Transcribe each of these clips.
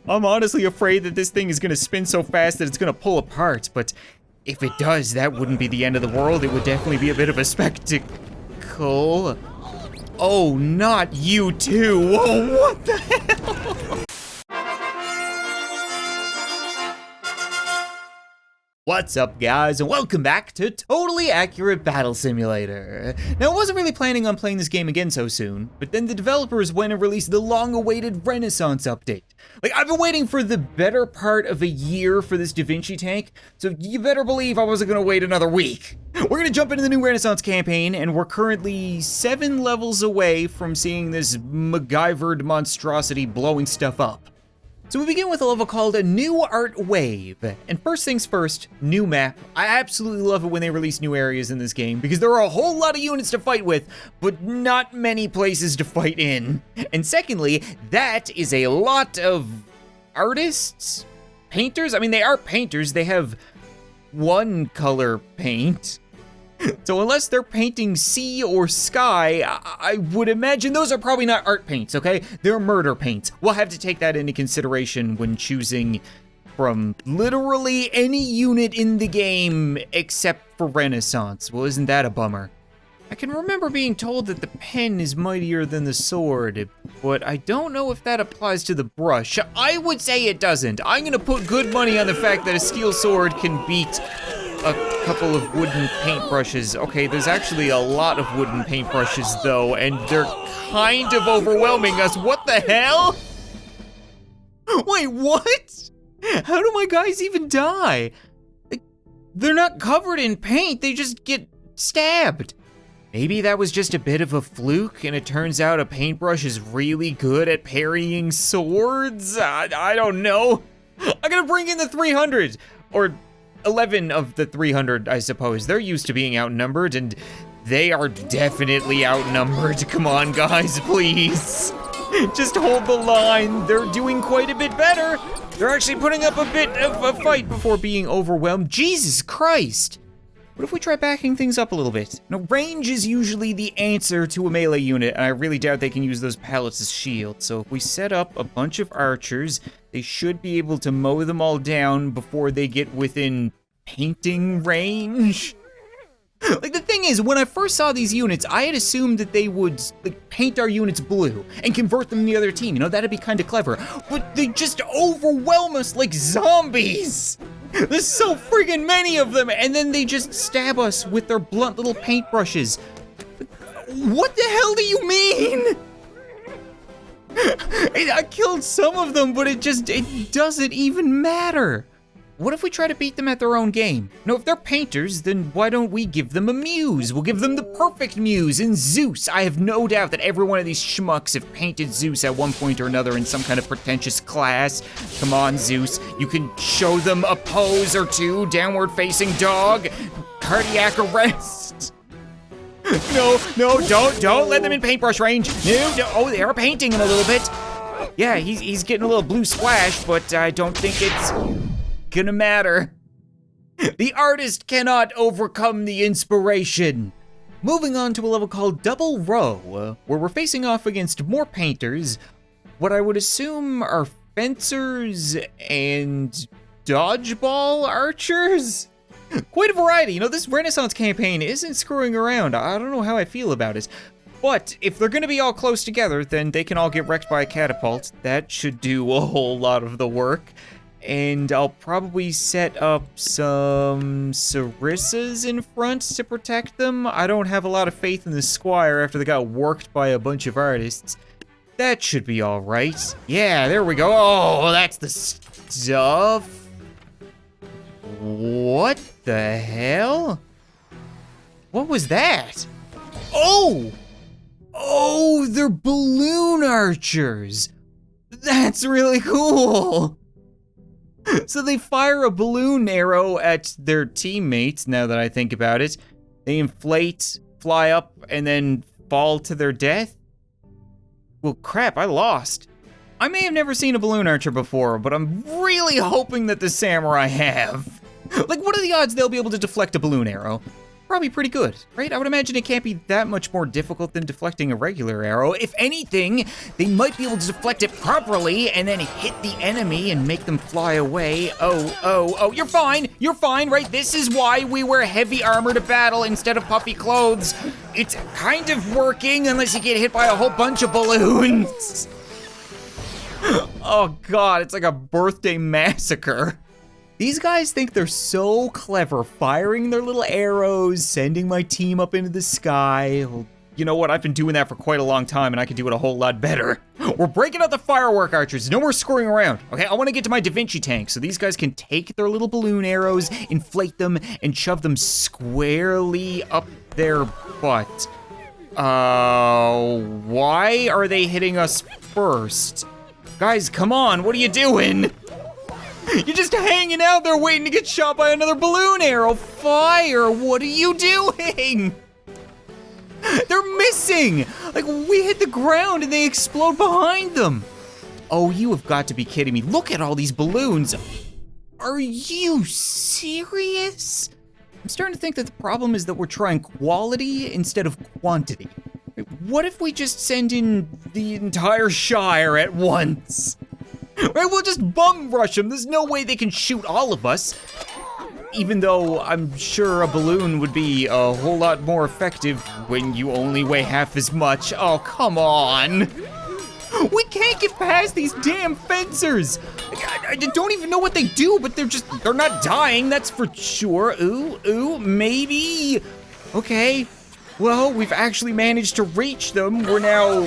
I'm honestly afraid that this thing is gonna spin so fast that it's gonna pull apart, but if it does, that wouldn't be the end of the world. It would definitely be a bit of a spectacle. Oh, not you too. Whoa, what the hell? What's up, guys, and welcome back to Totally Accurate Battle Simulator. Now, I wasn't really planning on playing this game again so soon, but then the developers went and released the long-awaited Renaissance update. Like, I've been waiting for the better part of a year for this Da Vinci tank, so you better believe I wasn't gonna wait another week. We're gonna jump into the new Renaissance campaign, and we're currently 7 levels away from seeing this MacGyvered monstrosity blowing stuff up. So we begin with a level called a New Art Wave. And first things first, new map. I absolutely love it when they release new areas in this game because there are a whole lot of units to fight with, but not many places to fight in. And secondly, that is a lot of artists? Painters? I mean, they are painters. They have one color paint. So unless they're painting sea or sky, I would imagine those are probably not art paints, okay? They're murder paints. We'll have to take that into consideration when choosing from literally any unit in the game except for Renaissance. Well, isn't that a bummer? I can remember being told that the pen is mightier than the sword, but I don't know if that applies to the brush. I would say it doesn't. I'm gonna put good money on the fact that a steel sword can beat a couple of wooden paintbrushes. Okay, there's actually a lot of wooden paintbrushes though, and they're kind of overwhelming us. What the hell? Wait, what? How do my guys even die? They're not covered in paint, they just get stabbed. Maybe that was just a bit of a fluke, and it turns out a paintbrush is really good at parrying swords? I don't know. I'm gonna bring in the 300, or 11 of the 300, I suppose. They're used to being outnumbered, and they are definitely outnumbered. Come on, guys, please. Just hold the line. They're doing quite a bit better. They're actually putting up a bit of a fight before being overwhelmed. Jesus Christ. What if we try backing things up a little bit? Now, range is usually the answer to a melee unit, and I really doubt they can use those pallets as shields. So if we set up a bunch of archers, they should be able to mow them all down before they get within painting range. Like, the thing is, when I first saw these units, I had assumed that they would paint our units blue and convert them to the other team. You know, that'd be kind of clever. But they just overwhelm us like zombies. There's so friggin' many of them, and then they just stab us with their blunt little paintbrushes. What the hell do you mean? I killed some of them, but it doesn't even matter. What if we try to beat them at their own game? No, if they're painters, then why don't we give them a muse? We'll give them the perfect muse in Zeus. I have no doubt that every one of these schmucks have painted Zeus at one point or another in some kind of pretentious class. Come on, Zeus. You can show them a pose or two. Downward facing dog. Cardiac arrest. No, don't let them in paintbrush range. No, oh, they are painting him a little bit. Yeah, he's getting a little blue splash, but I don't think it's gonna matter. The artist cannot overcome the inspiration. Moving on to a level called Double Row, where we're facing off against more painters, what I would assume are fencers and dodgeball archers? Quite a variety. You know, this Renaissance campaign isn't screwing around. I don't know how I feel about it. But if they're gonna be all close together, then they can all get wrecked by a catapult. That should do a whole lot of the work. And I'll probably set up some sarissas in front to protect them. I don't have a lot of faith in the squire after they got worked by a bunch of artists. That should be all right. Yeah, there we go. Oh, that's the stuff. What the hell? What was that? Oh, they're balloon archers. That's really cool. So they fire a balloon arrow at their teammates, now that I think about it. They inflate, fly up, and then fall to their death? Well, crap, I lost. I may have never seen a balloon archer before, but I'm really hoping that the samurai have. Like, what are the odds they'll be able to deflect a balloon arrow? probably pretty good, right? I would imagine it can't be that much more difficult than deflecting a regular arrow. If anything, they might be able to deflect it properly and then hit the enemy and make them fly away. Oh, you're fine, right? This is why we wear heavy armor to battle instead of puffy clothes. It's kind of working unless you get hit by a whole bunch of balloons. Oh God, it's like a birthday massacre. These guys think they're so clever, firing their little arrows, sending my team up into the sky. Well, you know what? I've been doing that for quite a long time, and I can do it a whole lot better. We're breaking out the firework archers. No more screwing around. Okay, I want to get to my Vinci tank, so these guys can take their little balloon arrows, inflate them, and shove them squarely up their butt. Why are they hitting us first? Guys, come on, what are you doing? You're just hanging out there waiting to get shot by another balloon arrow. Fire, what are you doing? They're missing. Like, we hit the ground and they explode behind them. Oh, you have got to be kidding me. Look at all these balloons. Are you serious? I'm starting to think that the problem is that we're trying quality instead of quantity. What if we just send in the entire Shire at once? Right, we'll just bum rush them. There's no way they can shoot all of us. Even though I'm sure a balloon would be a whole lot more effective when you only weigh half as much. Oh, come on. We can't get past these damn fencers. I don't even know what they do, but they're not dying, that's for sure. Ooh, maybe. Okay, well, we've actually managed to reach them. We're now,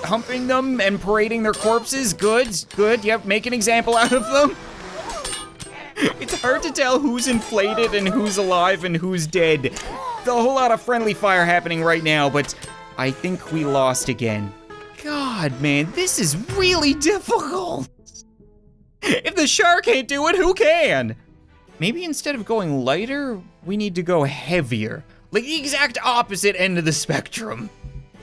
humping them and parading their corpses. Good, yep, make an example out of them. It's hard to tell who's inflated and who's alive and who's dead. There's a whole lot of friendly fire happening right now, but I think we lost again. God, man, this is really difficult. If the shark can't do it, who can? Maybe instead of going lighter, we need to go heavier. Like the exact opposite end of the spectrum.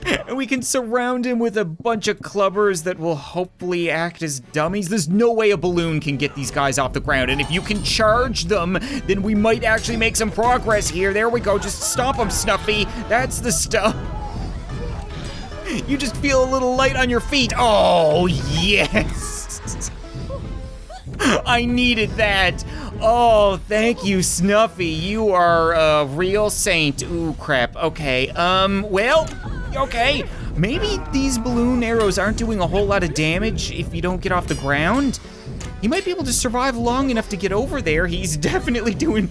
And we can surround him with a bunch of clubbers that will hopefully act as dummies. There's no way a balloon can get these guys off the ground. And if you can charge them, then we might actually make some progress here. There we go, just stomp them, Snuffy. That's the stuff. You just feel a little light on your feet. Oh, yes. I needed that. Oh, thank you, Snuffy. You are a real saint. Ooh, crap. Okay, well, okay. Maybe these balloon arrows aren't doing a whole lot of damage if you don't get off the ground. He might be able to survive long enough to get over there. He's definitely doing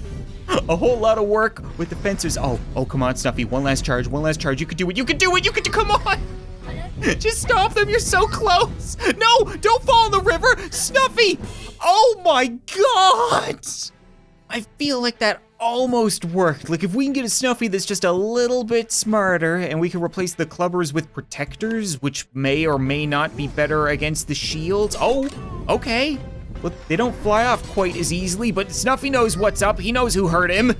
a whole lot of work with the fencers. Oh, come on, Snuffy. One last charge. You could do it. Come on. Just stop them. You're so close. No, don't fall in the river. Snuffy. Oh my God. I feel like that almost worked. Like if we can get a Snuffy that's just a little bit smarter and we can replace the clubbers with protectors, which may or may not be better against the shields. Oh, okay. Well, they don't fly off quite as easily, but Snuffy knows what's up. He knows who hurt him.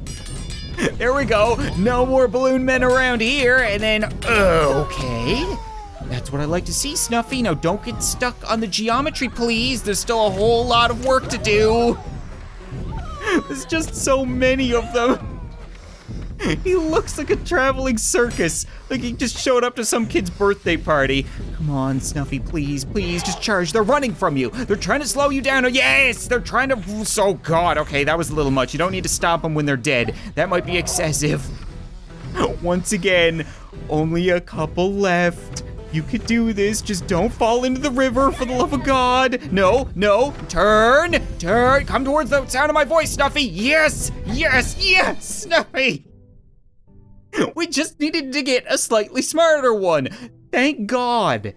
There we go. No more balloon men around here. And then, okay. That's what I like to see, Snuffy. Now don't get stuck on the geometry, please. There's still a whole lot of work to do. There's just so many of them. He looks like a traveling circus. Like he just showed up to some kid's birthday party. Come on, Snuffy, please, just charge. They're running from you. They're trying to slow you down. Oh, yes, they're trying to, oh God, okay, that was a little much. You don't need to stop them when they're dead. That might be excessive. Once again, only a couple left. You could do this, just don't fall into the river for the love of God. No, turn, come towards the sound of my voice, Snuffy. Yes, Snuffy. We just needed to get a slightly smarter one. Thank God.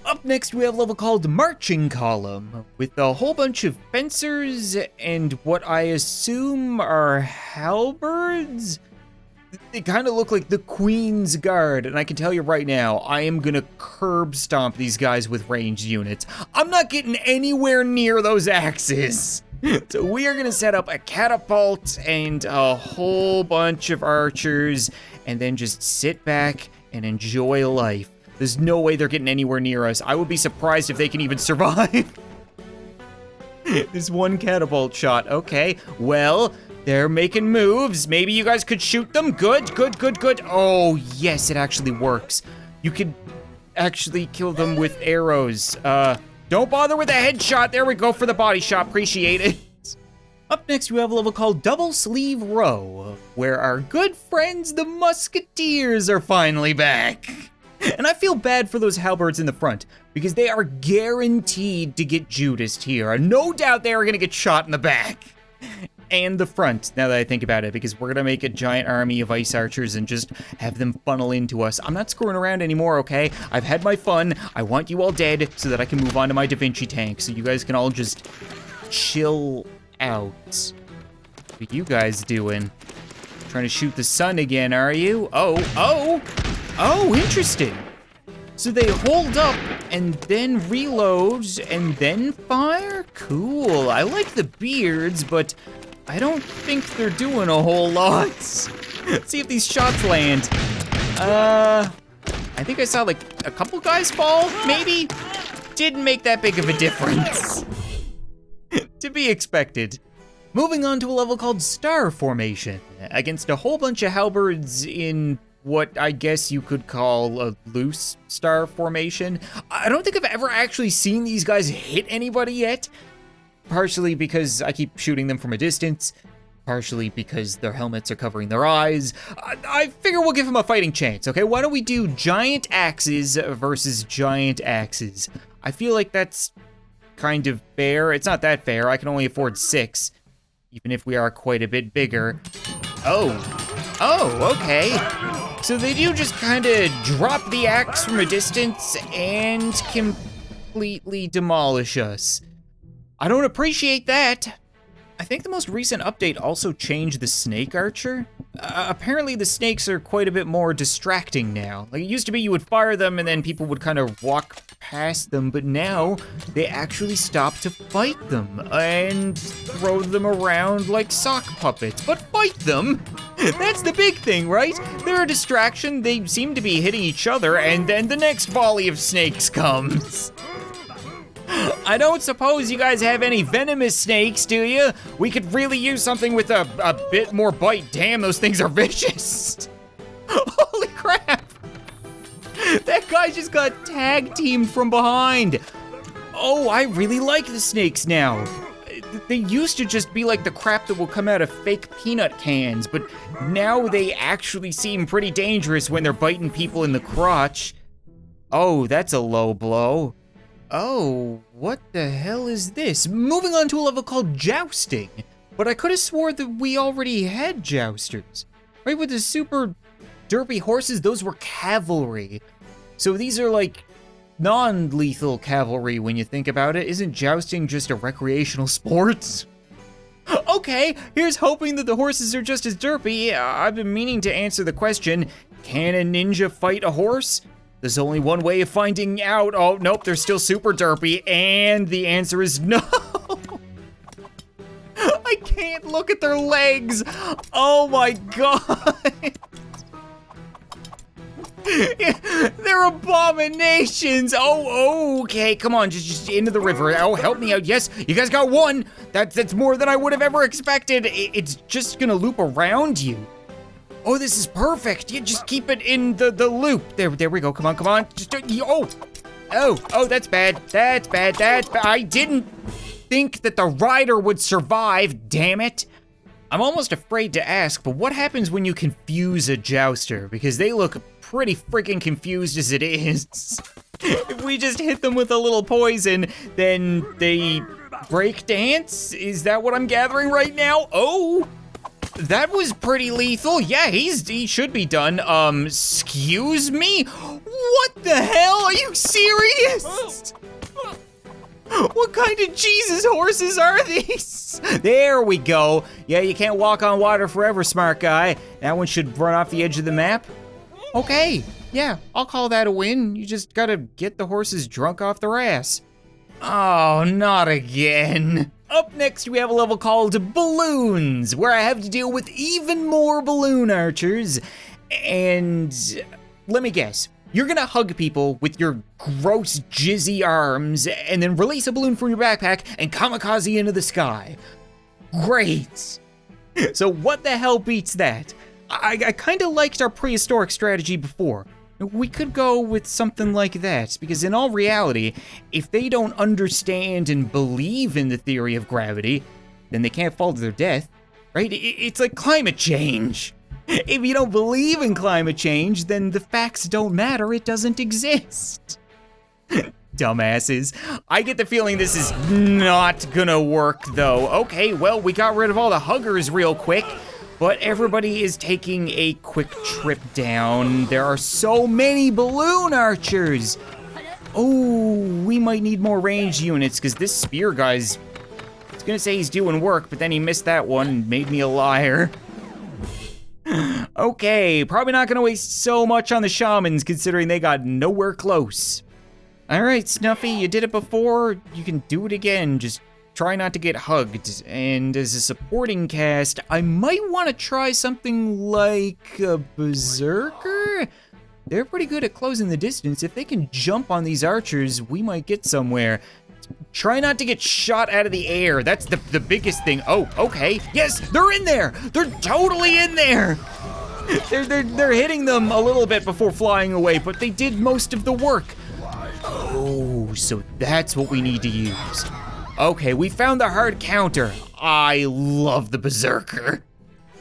Up next, we have a level called Marching Column, with a whole bunch of fencers and what I assume are halberds. They kind of look like the Queen's Guard, and I can tell you right now, I am gonna curb stomp these guys with ranged units. I'm not getting anywhere near those axes. So we are gonna set up a catapult and a whole bunch of archers, and then just sit back and enjoy life. There's no way they're getting anywhere near us. I would be surprised if they can even survive. This one catapult shot, okay. Well, They're making moves. Maybe you guys could shoot them. Good, good, good, good. Oh, yes, it actually works. You could actually kill them with arrows. Don't bother with a headshot. There we go for the body shot. Appreciate it. Up next, we have a level called Double Sleeve Row, where our good friends, the Musketeers, are finally back. And I feel bad for those halberds in the front, because they are guaranteed to get Judased here. No doubt they are gonna get shot in the back. And the front, now that I think about it, because we're gonna make a giant army of ice archers and just have them funnel into us. I'm not screwing around anymore, okay? I've had my fun. I want you all dead so that I can move on to my Da Vinci tank, so you guys can all just chill out. What are you guys doing? Trying to shoot the sun again, are you? Oh, interesting. So they hold up and then reload and then fire? Cool, I like the beards, but I don't think they're doing a whole lot. Let's see if these shots land. I think I saw like a couple guys fall, maybe? Didn't make that big of a difference. To be expected. Moving on to a level called Star Formation, against a whole bunch of halberds in what I guess you could call a loose star formation. I don't think I've ever actually seen these guys hit anybody yet. Partially because I keep shooting them from a distance, partially because their helmets are covering their eyes. I figure we'll give them a fighting chance, okay? Why don't we do giant axes versus giant axes? I feel like that's kind of fair. It's not that fair. I can only afford 6, even if we are quite a bit bigger. Oh, okay. So they do just kind of drop the axe from a distance and completely demolish us. I don't appreciate that. I think the most recent update also changed the snake archer. Apparently the snakes are quite a bit more distracting now. Like it used to be you would fire them and then people would kind of walk past them, but now they actually stop to fight them and throw them around like sock puppets. But fight them? That's the big thing, right? They're a distraction, they seem to be hitting each other, and then the next volley of snakes comes. I don't suppose you guys have any venomous snakes, do you? We could really use something with a bit more bite. Damn, those things are vicious. Holy crap. That guy just got tag teamed from behind. Oh, I really like the snakes now. They used to just be like the crap that will come out of fake peanut cans, but now they actually seem pretty dangerous when they're biting people in the crotch. Oh, that's a low blow. Oh, what the hell is this? Moving on to a level called Jousting. But I could have swore that we already had jousters. Right, with the super derpy horses, those were cavalry. So these are like non-lethal cavalry when you think about it. Isn't jousting just a recreational sport? Okay, here's hoping that the horses are just as derpy. I've been meaning to answer the question, can a ninja fight a horse? There's only one way of finding out. Oh, nope, they're still super derpy, and the answer is no. I can't look at their legs. Oh my god. They're abominations. Oh, okay, come on, just into the river. Oh, help me out. Yes, you guys got one. That's more than I would have ever expected. It's just gonna loop around you. Oh, this is perfect. You just keep it in the loop. There we go. Come on. Just oh, that's bad. That's bad. I didn't think that the rider would survive. Damn it. I'm almost afraid to ask, but what happens when you confuse a jouster? Because they look pretty freaking confused as it is. If we just hit them with a little poison, then they break dance? Is that what I'm gathering right now? Oh. That was pretty lethal. Yeah, he should be done. Excuse me? What the hell? Are you serious? What kind of Jesus horses are these? There we go. Yeah, you can't walk on water forever, smart guy. That one should run off the edge of the map. Okay, yeah, I'll call that a win. You just gotta get the horses drunk off their ass. Oh, not again. Up next, we have a level called Balloons, where I have to deal with even more balloon archers. And let me guess, you're gonna hug people with your gross jizzy arms and then release a balloon from your backpack and kamikaze into the sky. Great. So what the hell beats that? I kind of liked our prehistoric strategy before. We could go with something like that, because in all reality, if they don't understand and believe in the theory of gravity, then they can't fall to their death, right? It's like climate change. If you don't believe in climate change, then the facts don't matter, it doesn't exist. Dumbasses. I get the feeling this is not gonna work though. Okay, well, we got rid of all the huggers real quick, but everybody is taking a quick trip down. There are so many balloon archers. Oh, we might need more ranged units because this spear guy's, I was gonna say he's doing work, but then he missed that one and made me a liar. Okay, probably not gonna waste so much on the shamans considering they got nowhere close. All right, Snuffy, you did it before, you can do it again, just try not to get hugged. And as a supporting cast, I might want to try something like a Berserker? They're pretty good at closing the distance. If they can jump on these archers, we might get somewhere. Try not to get shot out of the air, that's the biggest thing. Oh, okay, yes, they're in there! They're totally in there! They're hitting them a little bit before flying away, but they did most of the work. Oh, so that's what we need to use. Okay, we found the hard counter. I love the Berserker.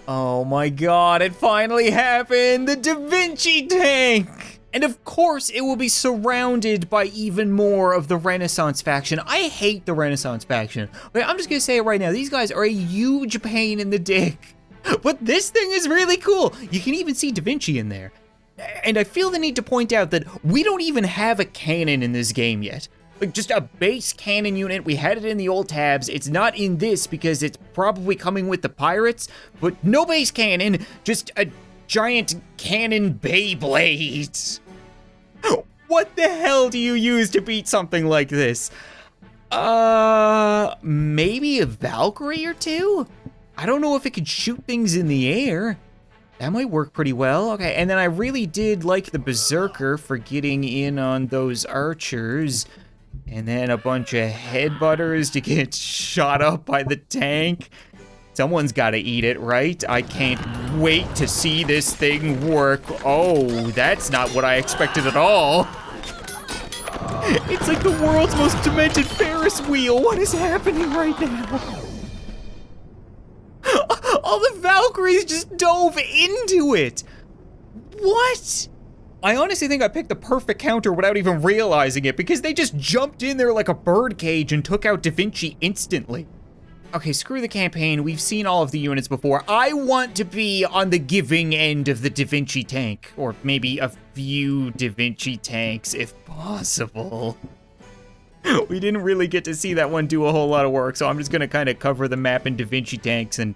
Oh my god, it finally happened! The Da Vinci tank! And of course, it will be surrounded by even more of the Renaissance faction. I hate the Renaissance faction. But I'm just gonna say it right now, these guys are a huge pain in the dick. But this thing is really cool. You can even see Da Vinci in there. And I feel the need to point out that we don't even have a cannon in this game yet. Like just a base cannon unit, we had it in the old tabs. It's not in this because it's probably coming with the pirates, but no base cannon, just a giant cannon Beyblade. What the hell do you use to beat something like this? Maybe a Valkyrie or two? I don't know if it could shoot things in the air. That might work pretty well. Okay, and then I really did like the Berserker for getting in on those archers. And then a bunch of headbutters to get shot up by the tank. Someone's gotta eat it, right? I can't wait to see this thing work. Oh, that's not what I expected at all. It's like the world's most demented Ferris wheel. What is happening right now? All the Valkyries just dove into it. What? I honestly think I picked the perfect counter without even realizing it because they just jumped in there like a birdcage and took out Da Vinci instantly. Okay, screw the campaign. We've seen all of the units before. I want to be on the giving end of the Da Vinci tank, or maybe a few Da Vinci tanks if possible. We didn't really get to see that one do a whole lot of work, so I'm just gonna kind of cover the map in Da Vinci tanks and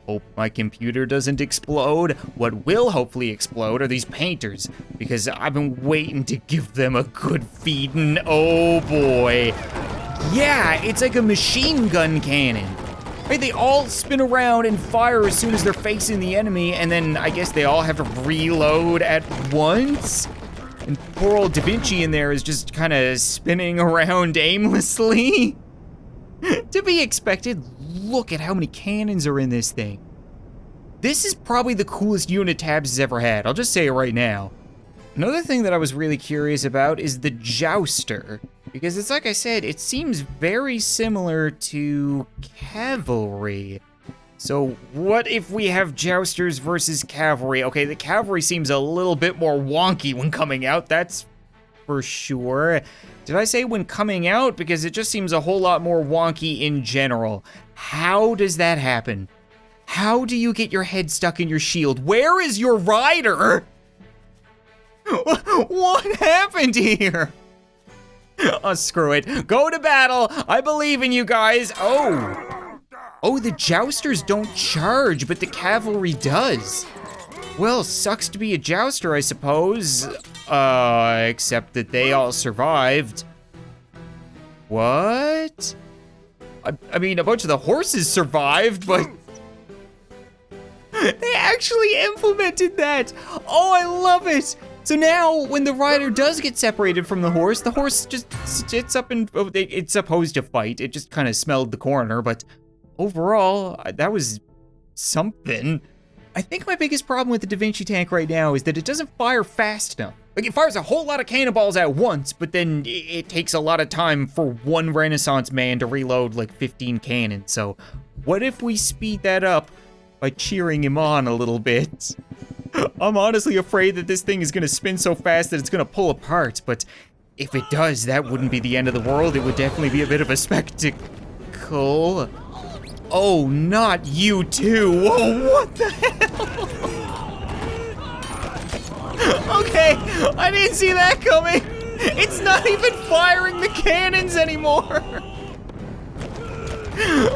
hope my computer doesn't explode. What will hopefully explode are these painters, because I've been waiting to give them a good feeding. Oh boy. Yeah, it's like a machine gun cannon. Right, they all spin around and fire as soon as they're facing the enemy, and then I guess they all have to reload at once? And poor old Da Vinci in there is just kind of spinning around aimlessly. To be expected, look at how many cannons are in this thing. This is probably the coolest unit Tabs has ever had, I'll just say it right now. Another thing that I was really curious about is the Jouster, because it's like I said, it seems very similar to cavalry. So what if we have Jousters versus cavalry? Okay, the cavalry seems a little bit more wonky when coming out, that's for sure. Did I say when coming out? Because it just seems a whole lot more wonky in general. How does that happen? How do you get your head stuck in your shield? Where is your rider? What happened here? Oh, screw it. Go to battle. I believe in you guys. Oh, the Jousters don't charge, but the cavalry does. Well, sucks to be a Jouster, I suppose. Except that they all survived. What? I mean, a bunch of the horses survived, but they actually implemented that. Oh, I love it. So now, when the rider does get separated from the horse just sits up and it's supposed to fight. It just kind of smelled the corner, but overall, that was something. I think my biggest problem with the Da Vinci tank right now is that it doesn't fire fast enough. Like, it fires a whole lot of cannonballs at once, but then it takes a lot of time for one Renaissance man to reload like 15 cannons. So what if we speed that up by cheering him on a little bit? I'm honestly afraid that this thing is gonna spin so fast that it's gonna pull apart, but if it does, that wouldn't be the end of the world. It would definitely be a bit of a spectacle. Oh, not you too. Whoa, what the hell? Okay, I didn't see that coming. It's not even firing the cannons anymore.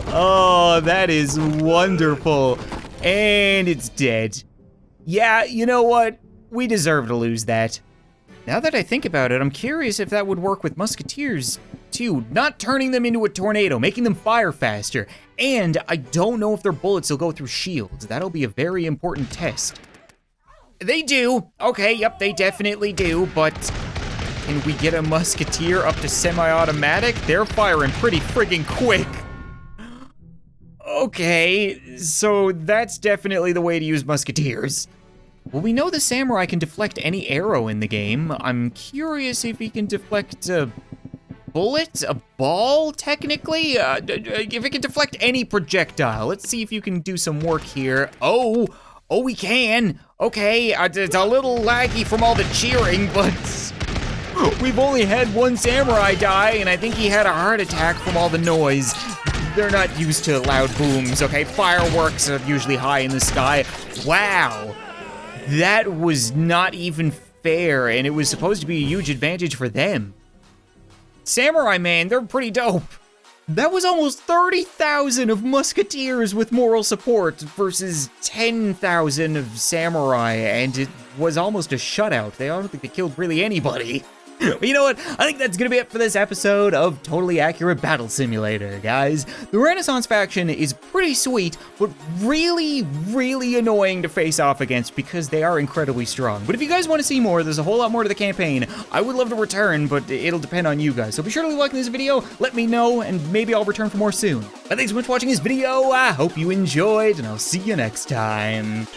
Oh, that is wonderful. And it's dead. Yeah, you know what? We deserve to lose that. Now that I think about it, I'm curious if that would work with musketeers too, not turning them into a tornado, making them fire faster. And I don't know if their bullets will go through shields. That'll be a very important test. They do. Okay, yep, they definitely do, but can we get a musketeer up to semi-automatic? They're firing pretty friggin' quick. Okay, so that's definitely the way to use musketeers. Well, we know the samurai can deflect any arrow in the game. I'm curious if he can deflect a bullet, a ball, technically? If it can deflect any projectile. Let's see if you can do some work here. Oh, we can. Okay, it's a little laggy from all the cheering, but we've only had one samurai die, and I think he had a heart attack from all the noise. They're not used to loud booms, okay? Fireworks are usually high in the sky. Wow. That was not even fair, and it was supposed to be a huge advantage for them. Samurai, man, they're pretty dope. That was almost 30,000 of musketeers with moral support versus 10,000 of samurai, and it was almost a shutout. I don't think they killed really anybody. But you know what? I think that's gonna be it for this episode of Totally Accurate Battle Simulator, guys. The Renaissance faction is pretty sweet, but really, really annoying to face off against because they are incredibly strong. But if you guys want to see more, there's a whole lot more to the campaign. I would love to return, but it'll depend on you guys. So be sure to leave a like in this video, let me know, and maybe I'll return for more soon. But thanks so much for watching this video. I hope you enjoyed, and I'll see you next time.